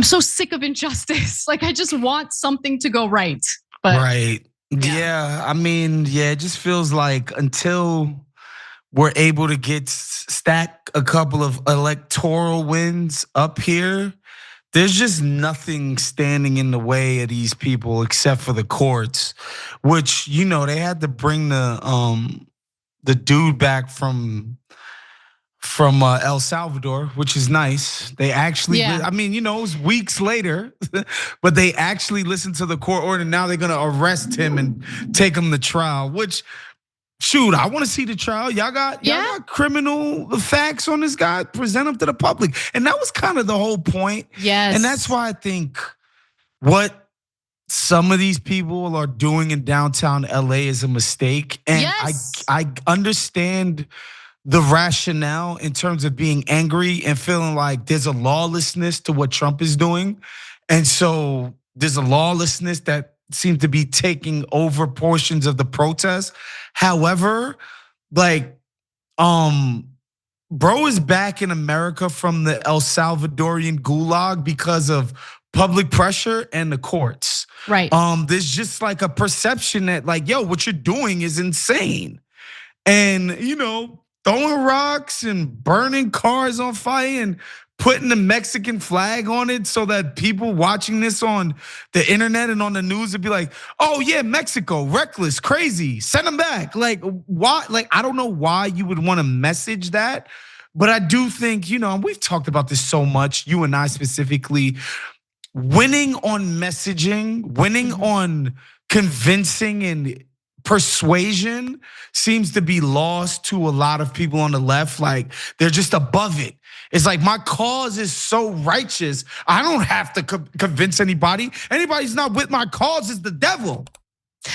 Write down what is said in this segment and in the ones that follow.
so sick of injustice. Like I just want something to go right. But right. Yeah, I mean, yeah, it just feels like until we're able to stack a couple of electoral wins up here, there's just nothing standing in the way of these people except for the courts, which they had to bring the dude back from El Salvador, which is nice. They actually, I mean, it was weeks later, but they actually listened to the court order. Now they're gonna arrest him and take him to trial, which, shoot, I wanna see the trial. Y'all got criminal facts on this guy, present them to the public. And that was kind of the whole point. Yes. And that's why I think what some of these people are doing in downtown LA is a mistake. And I understand the rationale in terms of being angry and feeling like there's a lawlessness to what Trump is doing. And so there's a lawlessness that seems to be taking over portions of the protest. However, like, bro is back in America from the El Salvadorian gulag because of public pressure and the courts. Right. There's just like a perception that like, yo, what you're doing is insane. And throwing rocks and burning cars on fire and putting the Mexican flag on it so that people watching this on the internet and on the news would be like, oh yeah, Mexico, reckless, crazy, send them back. Like, why? Like, I don't know why you would want to message that, but I do think, and we've talked about this so much, you and I specifically, winning on messaging, winning on convincing and persuasion seems to be lost to a lot of people on the left. Like they're just above it. It's like my cause is so righteous, I don't have to convince anybody. Anybody's not with my cause is the devil.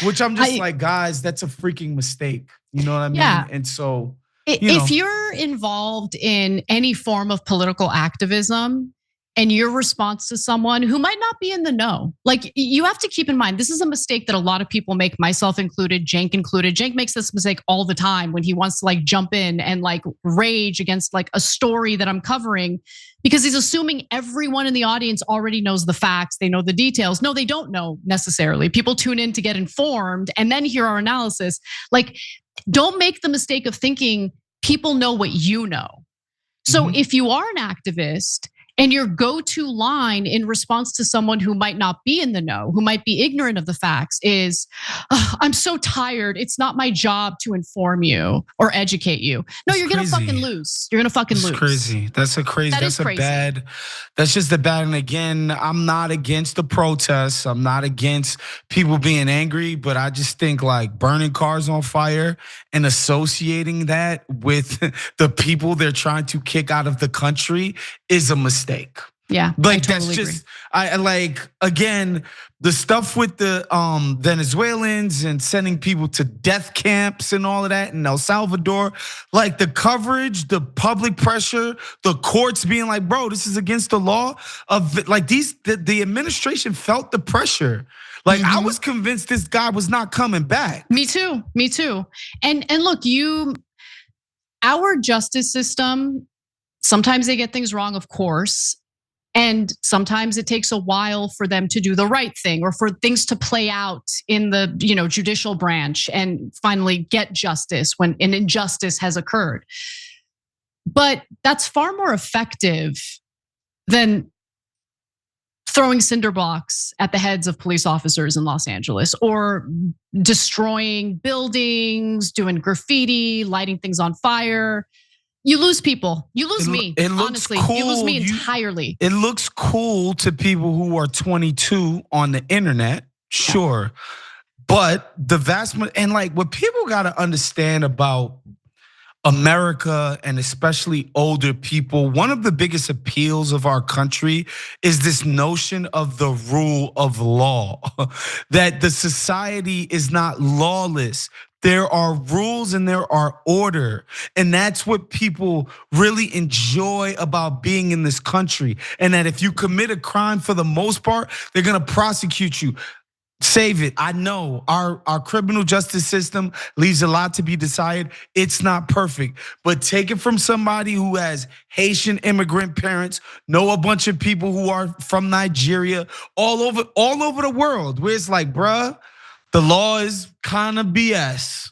Which I'm just like, guys, that's a freaking mistake. You know what I mean? Yeah. And so, if you're involved in any form of political activism, and your response to someone who might not be in the know. Like you have to keep in mind, this is a mistake that a lot of people make, myself included, Cenk included. Cenk makes this mistake all the time when he wants to like jump in and like rage against like a story that I'm covering because he's assuming everyone in the audience already knows the facts, they know the details. No, they don't know necessarily. People tune in to get informed and then hear our analysis. Like, don't make the mistake of thinking people know what you know. So if you are an activist, and your go-to line in response to someone who might not be in the know, who might be ignorant of the facts is, oh, I'm so tired. It's not my job to inform you or educate you. No, you're gonna fucking lose. You're gonna fucking lose. That's crazy. That's bad. That's just a bad. And again, I'm not against the protests. I'm not against people being angry, but I just think like burning cars on fire and associating that with the people they're trying to kick out of the country is a mistake. Yeah, like that's just I like again the stuff with the Venezuelans and sending people to death camps and all of that in El Salvador. Like the coverage, the public pressure, the courts being like, bro, this is against the law of like the administration felt the pressure. Like I was convinced this guy was not coming back. Me too. And look, our justice system, sometimes they get things wrong, of course. And sometimes it takes a while for them to do the right thing or for things to play out in the judicial branch and finally get justice when an injustice has occurred. But that's far more effective than throwing cinder blocks at the heads of police officers in Los Angeles or destroying buildings, doing graffiti, lighting things on fire. You lose people. You lose me. Honestly, cool. You lose me entirely. It looks cool to people who are 22 on the internet, sure. But the vast and like what people got to understand about America and especially older people, one of the biggest appeals of our country is this notion of the rule of law, that the society is not lawless. There are rules and there are order. And that's what people really enjoy about being in this country. And that if you commit a crime, for the most part, they're gonna prosecute you. Save it. I know our criminal justice system leaves a lot to be desired. It's not perfect, but take it from somebody who has Haitian immigrant parents, know a bunch of people who are from Nigeria, all over the world, where it's like, bruh, the law is kind of BS.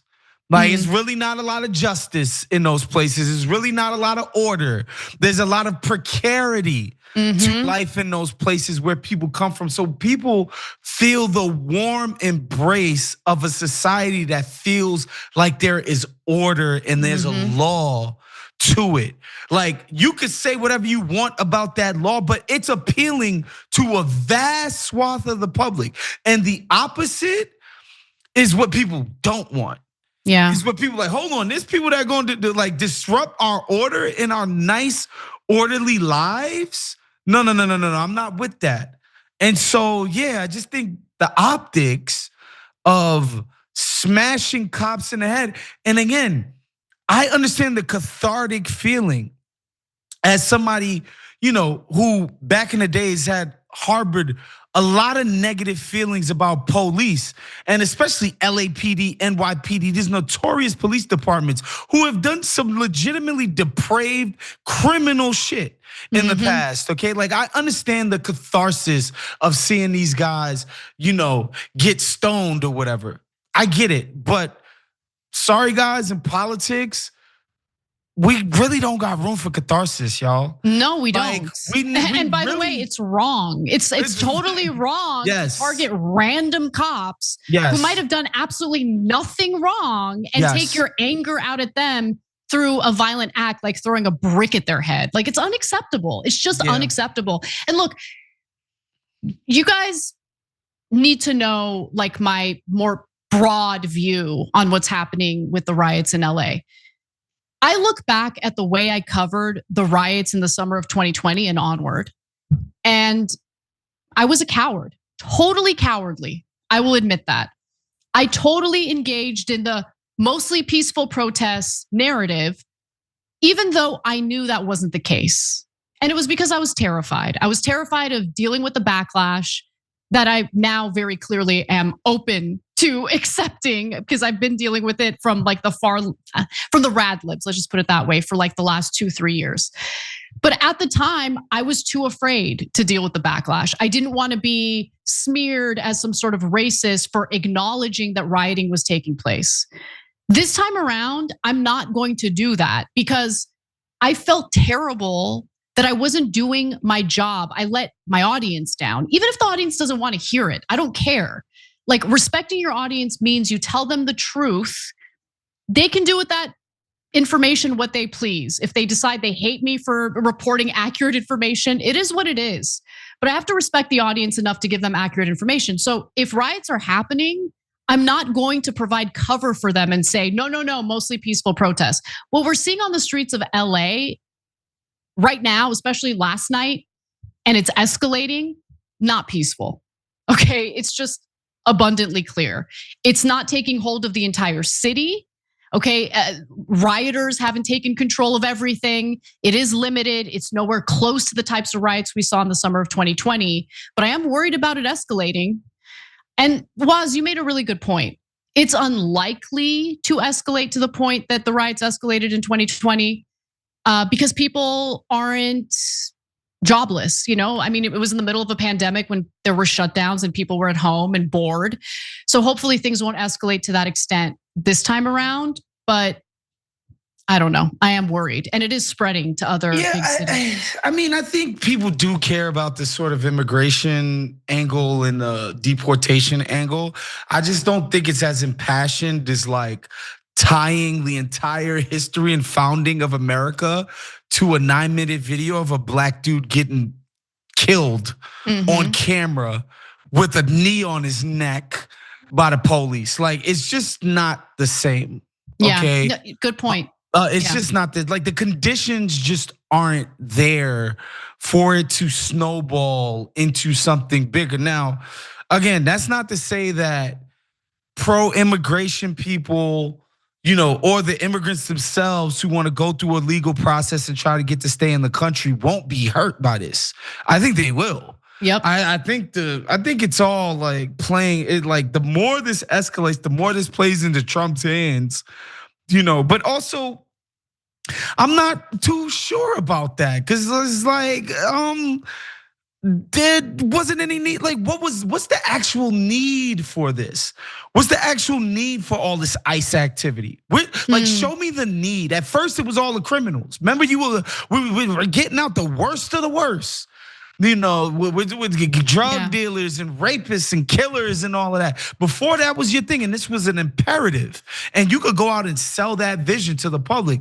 Like, it's really not a lot of justice in those places. It's really not a lot of order. There's a lot of precarity to life in those places where people come from. So people feel the warm embrace of a society that feels like there is order and there's a law to it. Like, you could say whatever you want about that law, but it's appealing to a vast swath of the public. And the opposite is what people don't want. Yeah. It's what people like, hold on, there's people that are going to like disrupt our order in our nice, orderly lives. No, I'm not with that. And so, yeah, I just think the optics of smashing cops in the head. And again, I understand the cathartic feeling as somebody, who back in the days had harbored a lot of negative feelings about police, and especially LAPD, NYPD, these notorious police departments who have done some legitimately depraved criminal shit in the past, okay? Like, I understand the catharsis of seeing these guys, get stoned or whatever. I get it, but sorry guys, in politics, we really don't got room for catharsis, y'all. No, we don't. Like, and by the way, it's wrong. It's totally wrong to target random cops who might have done absolutely nothing wrong and take your anger out at them through a violent act, like throwing a brick at their head. Like, it's unacceptable. It's just unacceptable. And look, you guys need to know like my more broad view on what's happening with the riots in LA. I look back at the way I covered the riots in the summer of 2020 and onward, and I was a coward, totally cowardly. I will admit that. I totally engaged in the mostly peaceful protests narrative, even though I knew that wasn't the case. And it was because I was terrified. I was terrified of dealing with the backlash that I now very clearly am open to accepting, because I've been dealing with it from like from the rad libs, let's just put it that way, for like the last 2-3 years. But at the time, I was too afraid to deal with the backlash. I didn't want to be smeared as some sort of racist for acknowledging that rioting was taking place. This time around, I'm not going to do that because I felt terrible that I wasn't doing my job. I let my audience down. Even if the audience doesn't want to hear it, I don't care. Like, respecting your audience means you tell them the truth. They can do with that information what they please. If they decide they hate me for reporting accurate information, it is what it is. But I have to respect the audience enough to give them accurate information. So if riots are happening, I'm not going to provide cover for them and say, no, mostly peaceful protests. What we're seeing on the streets of LA right now, especially last night, and it's escalating, not peaceful. Okay, it's just abundantly clear. It's not taking hold of the entire city. Okay, rioters haven't taken control of everything. It is limited. It's nowhere close to the types of riots we saw in the summer of 2020. But I am worried about it escalating. And Waz, you made a really good point. It's unlikely to escalate to the point that the riots escalated in 2020. Because people aren't jobless, I mean, it was in the middle of a pandemic when there were shutdowns and people were at home and bored. So hopefully things won't escalate to that extent this time around, but I don't know. I am worried, and it is spreading to other big cities. I mean, I think people do care about this sort of immigration angle and the deportation angle. I just don't think it's as impassioned as like tying the entire history and founding of America to a 9-minute video of a black dude getting killed on camera with a knee on his neck by the police. Like, it's just not the same. Okay, yeah, good point. It's just not like the conditions just aren't there for it to snowball into something bigger. Now, again, that's not to say that pro-immigration people, or the immigrants themselves who want to go through a legal process and try to get to stay in the country won't be hurt by this. I think they will. Yep. I think it's all like playing it. Like the more this escalates, the more this plays into Trump's hands. But also I'm not too sure about that because it's like there wasn't any need. Like, what's the actual need for this? What's the actual need for all this ICE activity? Like, show me the need. At first, it was all the criminals. Remember, we were getting out the worst of the worst. With drug dealers and rapists and killers and all of that. Before that was your thing, and this was an imperative. And you could go out and sell that vision to the public.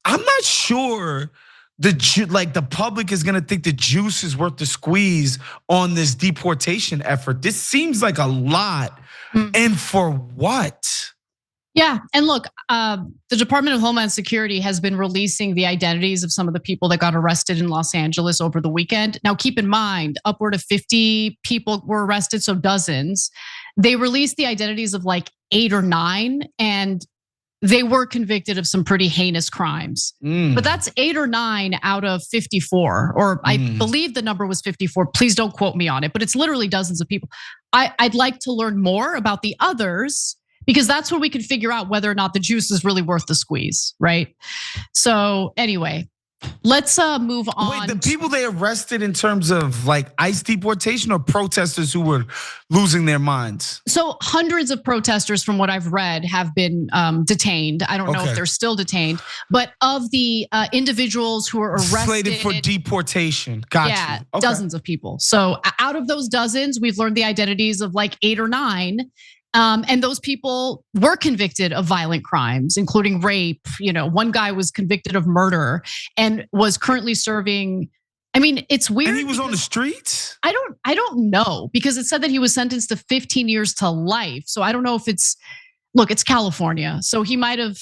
I'm not sure the public is gonna think the juice is worth the squeeze on this deportation effort. This seems like a lot, and for what? Yeah, and look, the Department of Homeland Security has been releasing the identities of some of the people that got arrested in Los Angeles over the weekend. Now, keep in mind, upward of 50 people were arrested, so dozens. They released the identities of like 8 or 9, and they were convicted of some pretty heinous crimes. But that's 8 or 9 out of 54, or I believe the number was 54. Please don't quote me on it, but it's literally dozens of people. I'd like to learn more about the others, because that's when we can figure out whether or not the juice is really worth the squeeze, right? So anyway, let's move on. Wait, the people they arrested in terms of like ICE deportation or protesters who were losing their minds? So hundreds of protesters, from what I've read, have been detained. I don't know if they're still detained, but of the individuals who were arrested, slated for deportation. Gotcha. Yeah, dozens of people. So out of those dozens, we've learned the identities of like 8 or 9. And those people were convicted of violent crimes, including rape. One guy was convicted of murder and was currently serving. I mean, it's weird. And he was on the streets? I don't know, because it said that he was sentenced to 15 years to life. So I don't know if it's California. So he might have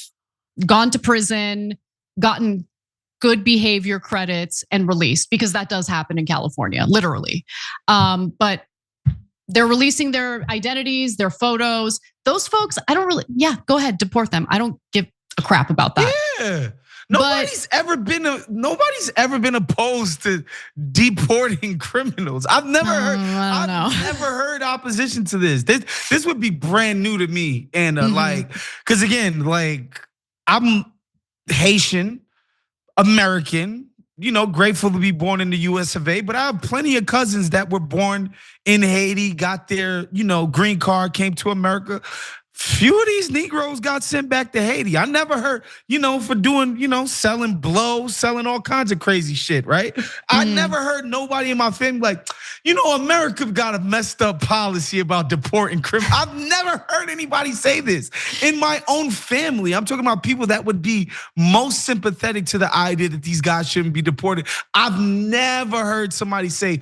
gone to prison, gotten good behavior credits, and released, because that does happen in California, literally. But they're releasing their identities, their photos. Those folks, go ahead, deport them. I don't give a crap about that. Yeah. Nobody's ever been opposed to deporting criminals. I've never heard opposition to this. This would be brand new to me. And because again, like I'm Haitian, American, grateful to be born in the US of A, but I have plenty of cousins that were born in Haiti, got their, green card, came to America. Few of these Negroes got sent back to Haiti. I never heard, for doing, selling blow, selling all kinds of crazy shit, right? I never heard nobody in my family like, America got a messed up policy about deporting criminals. I've never heard anybody say this in my own family. I'm talking about people that would be most sympathetic to the idea that these guys shouldn't be deported. I've never heard somebody say,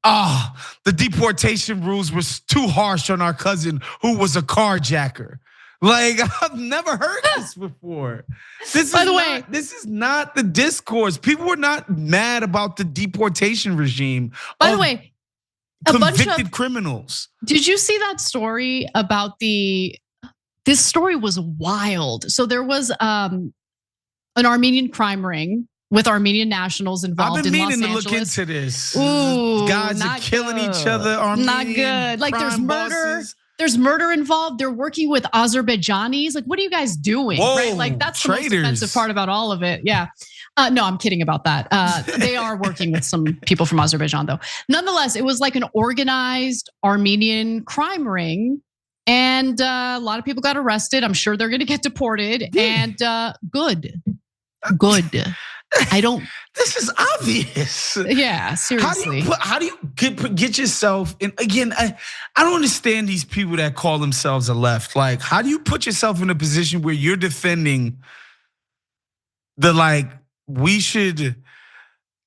the deportation rules were too harsh on our cousin who was a carjacker. Like, I've never heard this before. This is not the discourse. People were not mad about the deportation regime. By the way, convicted criminals. Did you see that story about this story was wild. So there was an Armenian crime ring with Armenian nationals involved in Los Angeles. I've been meaning to look into this. Ooh, guys are killing each other. Armenian not good. Like there's murder. Bosses. There's murder involved. They're working with Azerbaijanis. Like, what are you guys doing? Whoa, right? Like that's traitors. The most offensive part about all of it. Yeah. No, I'm kidding about that. They are working with some people from Azerbaijan, though. Nonetheless, it was like an organized Armenian crime ring. And a lot of people got arrested. I'm sure they're gonna get deported. And good. I don't. This is obvious. Yeah, seriously. How do you get yourself in? Again, I don't understand these people that call themselves a left. Like, how do you put yourself in a position where you're defending we should?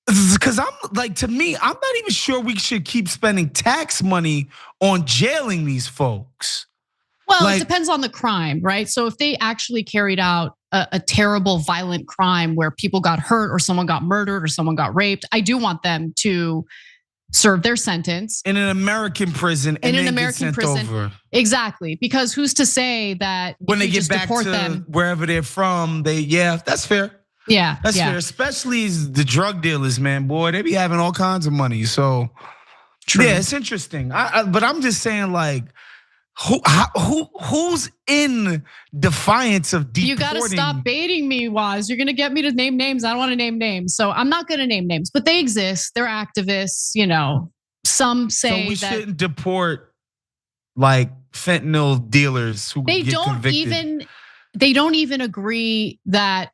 Because I'm like, to me, I'm not even sure we should keep spending tax money on jailing these folks. Well, it depends on the crime, right? So if they actually carried out a terrible violent crime where people got hurt or someone got murdered or someone got raped, I do want them to serve their sentence in an American prison and then get sent over. Exactly, because who's to say that when they get back to wherever they're from, that's fair. Yeah, that's fair. Especially the drug dealers, man, boy, they be having all kinds of money. So true. Yeah, it's interesting. But I'm just saying, like, who's in defiance of deporting? You gotta stop baiting me, Waz. You're gonna get me to name names. I don't want to name names, so I'm not gonna name names. But they exist. They're activists. Some say so we that shouldn't deport like fentanyl dealers who they get don't convicted. they don't even agree that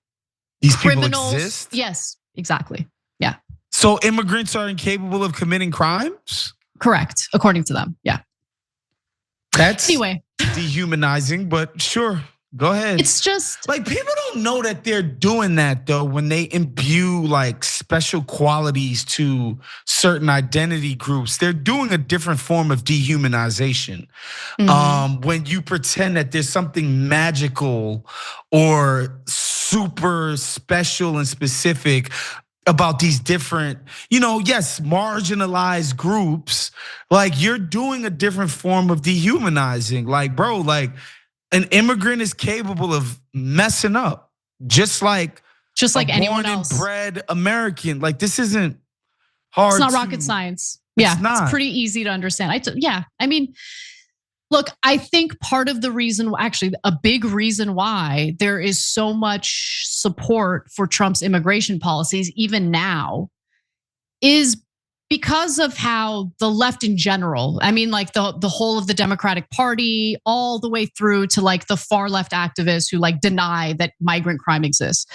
These criminals people exist. Yes, exactly. Yeah. So immigrants are incapable of committing crimes? Correct, according to them. Yeah. That's anyway dehumanizing, but sure, go ahead. It's just like people don't know that they're doing that though when they imbue like special qualities to certain identity groups. They're doing a different form of dehumanization. When you pretend that there's something magical or super special and specific about these different, yes, marginalized groups, like you're doing a different form of dehumanizing. Like, bro, like an immigrant is capable of messing up, just like anyone else. Born and bred American. Like this isn't hard. It's not rocket science. Yeah, it's pretty easy to understand. I mean, look, I think part of the reason, actually a big reason why there is so much support for Trump's immigration policies even now is because of how the left in general, I mean like the whole of the Democratic Party all the way through to like the far left activists who like deny that migrant crime exists.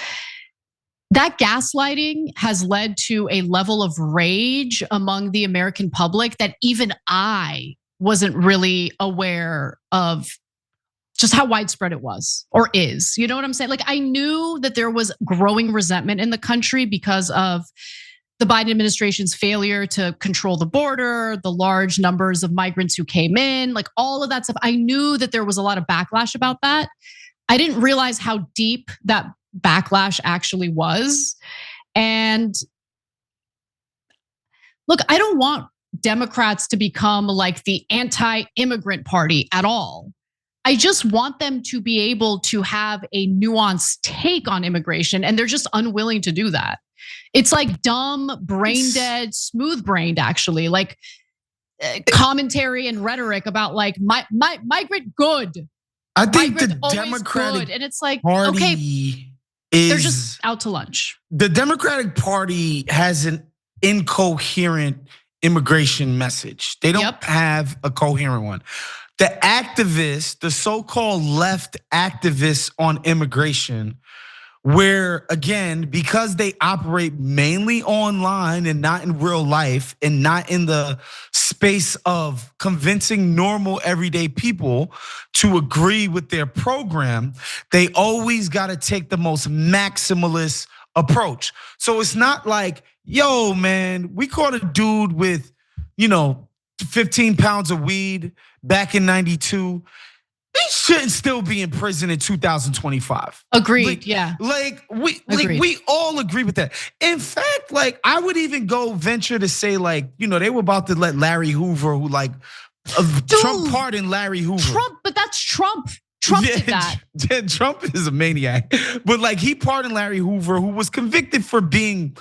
That gaslighting has led to a level of rage among the American public that even I wasn't really aware of just how widespread it was or is. You know what I'm saying? Like I knew that there was growing resentment in the country because of the Biden administration's failure to control the border, the large numbers of migrants who came in, like all of that stuff. I knew that there was a lot of backlash about that. I didn't realize how deep that backlash actually was. And look, I don't want Democrats to become like the anti-immigrant party at all. I just want them to be able to have a nuanced take on immigration, and they're just unwilling to do that. It's like dumb, brain dead, smooth brained, actually, like commentary and rhetoric about like migrant good. I think the Democratic good. And it's like, Party okay, they're just out to lunch. The Democratic Party has an incoherent immigration message. They don't have a coherent one. The activists, the so-called left activists on immigration, where again, because they operate mainly online and not in real life and not in the space of convincing normal everyday people to agree with their program, they always gotta take the most maximalist approach. So it's not like, yo, man, we caught a dude with, 15 pounds of weed back in 92. He shouldn't still be in prison in 2025. Agreed, yeah. We all agree with that. In fact, like I would even go venture to say like, they were about to let Larry Hoover, who like Trump pardoned Larry Hoover. But that's Trump. Trump did that. Yeah, Trump is a maniac. But like he pardoned Larry Hoover, who was convicted for being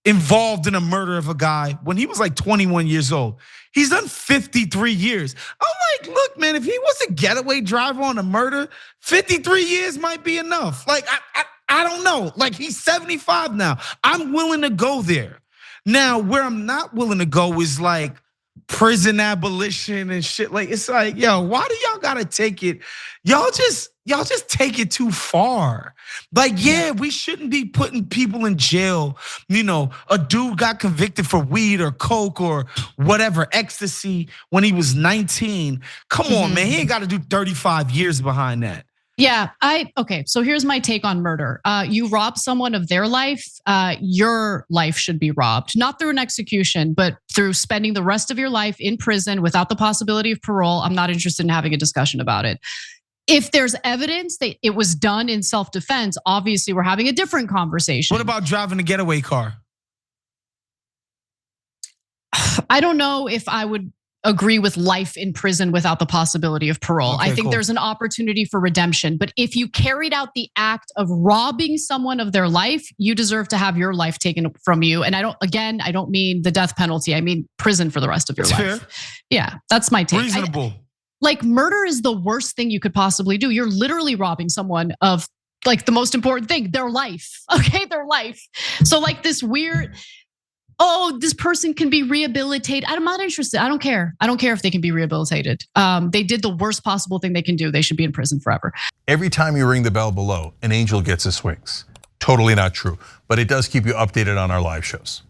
involved in a murder of a guy when he was like 21 years old. He's done 53 years. I'm like, look, man, if he was a getaway driver on a murder, 53 years might be enough. Like, I don't know. Like, he's 75 now. I'm willing to go there. Now, where I'm not willing to go is like prison abolition and shit. Like, it's like, yo, why do y'all gotta take it? Y'all just take it too far. Like, yeah, we shouldn't be putting people in jail. A dude got convicted for weed or coke or whatever, ecstasy when he was 19. Come on, man, he ain't gotta do 35 years behind that. Yeah, okay, so here's my take on murder. You rob someone of their life, your life should be robbed. Not through an execution, but through spending the rest of your life in prison without the possibility of parole. I'm not interested in having a discussion about it. If there's evidence that it was done in self-defense, obviously we're having a different conversation. What about driving a getaway car? I don't know if I would agree with life in prison without the possibility of parole. Okay, I think cool. there's an opportunity for redemption. But if you carried out the act of robbing someone of their life, you deserve to have your life taken from you. And I don't mean the death penalty. I mean prison for the rest of your life. Fair. Yeah, that's my take. Reasonable. Like murder is the worst thing you could possibly do. You're literally robbing someone of like the most important thing, their life. Okay, their life. So like this weird, oh, this person can be rehabilitated. I'm not interested. I don't care. I don't care if they can be rehabilitated. They did the worst possible thing they can do. They should be in prison forever. Every time you ring the bell below, an angel gets his wings. Totally not true, but it does keep you updated on our live shows.